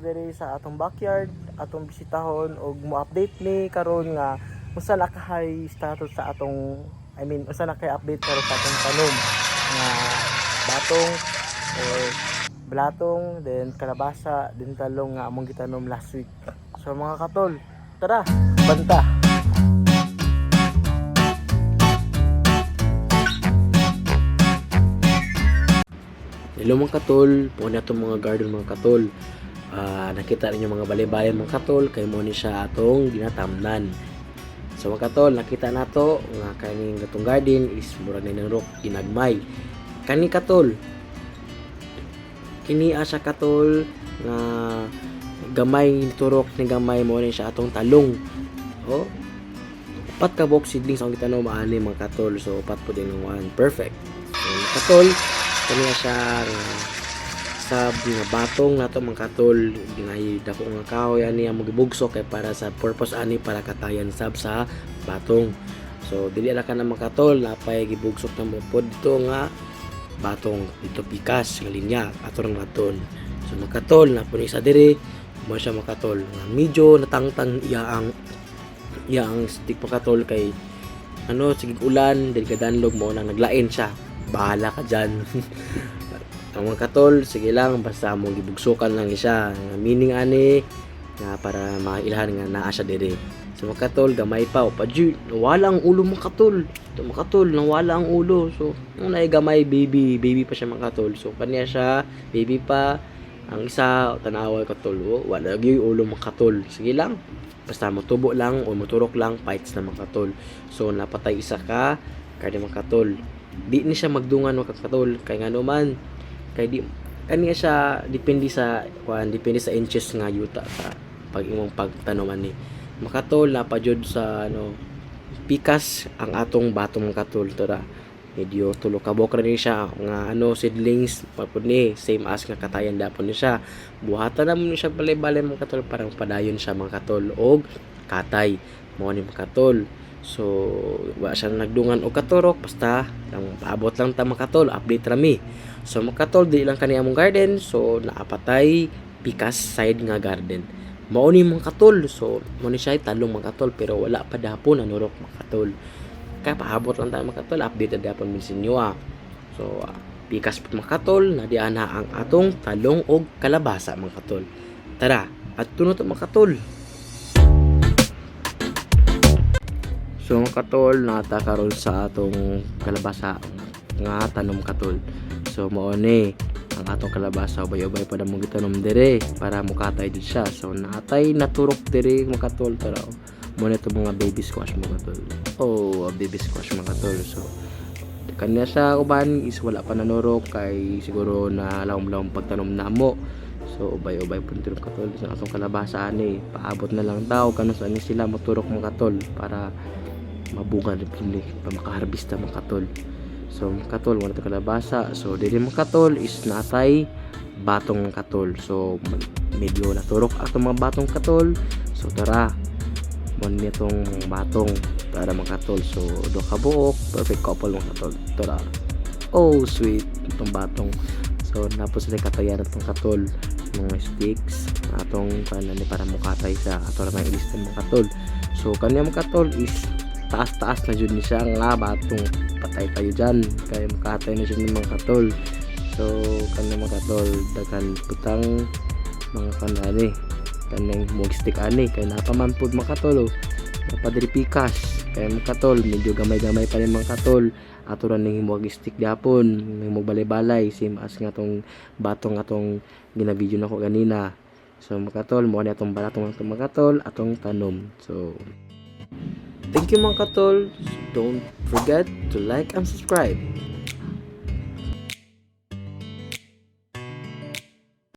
diri sa atong backyard, atong bisitahon og mo-update ni karon nga unsa na kahay status sa atong unsa na kay update karon sa atong tanom nga batong or blatong, then kalabasa, then talong nga among gitanom last week. So mga katol, tara, banta. Hello mga katol, po na itong mga garden mga katol. Nakita ninyo mga balay-bayan mga katol, kay mo ni siya atong ginatamnan. So mga katol, nakita na to nga kaning gatong garden is mura na ng rock inagmay. Kani katol, kini asa katol nga gamay turok ni gamay mo ni siya atong talong. Oh, upat ka box seedlings ang gitanom maani mga katol. So upat po din ng one, perfect. So mga katol, kaniya siya sa mga batong nato mga katol, ginahi dako nga kahoy ani ang magibugso kay para sa purpose ani para katayan sab sa batong. So dili ra ka na mga katol napay gibugsok na mo pod dito nga batong dito pikas nga linya ato ng raton. So mga katol na puni sa diri mo siya mga katol nga medyo natangtang iyaang stick mga katol kay sige ulan dili ka danlog mo nang naglain siya. Bahala ka dyan. Ang mga katol, sige lang, basta mo gibugsukan lang siya. Meaning ani, nga para mailahan nga naa siya dire. So mga katol, gamay pa. O pa, nawala ang ulo mga katol. Ito mga katol, nawala ang ulo. So, nung gamay, baby pa siya mga katol. So, kanya siya, baby pa. Ang isa, tanawa katol. Wala yung ulo mga katol. Sige lang. Basta motubo lang o moturok lang, fights na mga katol. So, napatay isa ka, kaya mga katol. Di ni siya magdungan mga katol kay nga naman kay di kaniya siya depende sa inches nga yuta sa pag imong pagtanoman ni makatol na pa jud sa pikas ang atong batong mga katol tora medyo tulo ka bokra ni siya nga seedlings papud ni same as nga katayan dapon ni siya buhatan na mo ni siya balay-balay mga katol parang padayon siya mga katol og katay mo ni mga katol. So, wa siya nagdungan o katurok basta lang paabot lang ta makatol, update rami. So makatol di lang kani among garden, so naapatay pikas side nga garden. Mao ni mga katol. So, mo ni siya talong mga katol pero wala pa dapon anurok mga katol. Kaya paabot lang ta makatol, update na dapon min sinyo. So, pikas pa mga katol, na diyan na ang atong talong og kalabasa mga katol. Tara, at tunot mga katol. So mga katol, nata karon sa atong kalabasa nga tanom katol. So mao ni ang atong kalabasa ubay-ubay pa na mo gitanom dire para mukatay di siya. So natay naturok dire mga katol tara. Mo nito mga baby squash mga katol. Oh, baby squash mga katol. So kanya sa uban is wala pa nanurok kay siguro na lawom-lawom pagtanom namo. So ubay-ubay pud dire katol sa atong kalabasa ani. Paabot na lang daw kanos ani sila maturok mga katol para mabunga na pili pa makaharbista mga katol. So mga katol wala ta kalabasa. So dili mga katol is natay batong katol. So medyo naturok ato mga batong katol. So tara mo nitong batong para mga katol. So do ka buok perfect couple mga katol. Tara. Oh sweet itong batong. So napos sila katayan itong katol mga sticks atong kanani para mukatay sa ato ra mga ilista mga katol. So kanya mga katol is taas-taas na dyan siya nga batong patay tayo dyan kaya makatay na dyan ng mga katol. So kanang mga katol dagan putang mga kanani kanang stick ani kaya napamampod mga katol napadiri pikas kaya mga katol medyo gamay-gamay pa rin mga katol ato ran ning himog stick gapon ning balay-balay same as nga tong batong atong ginabidyo nako ganina. So mga katol mo ni atong balatong mga katol atong tanom. So thank you mga katol. Don't forget to like and subscribe.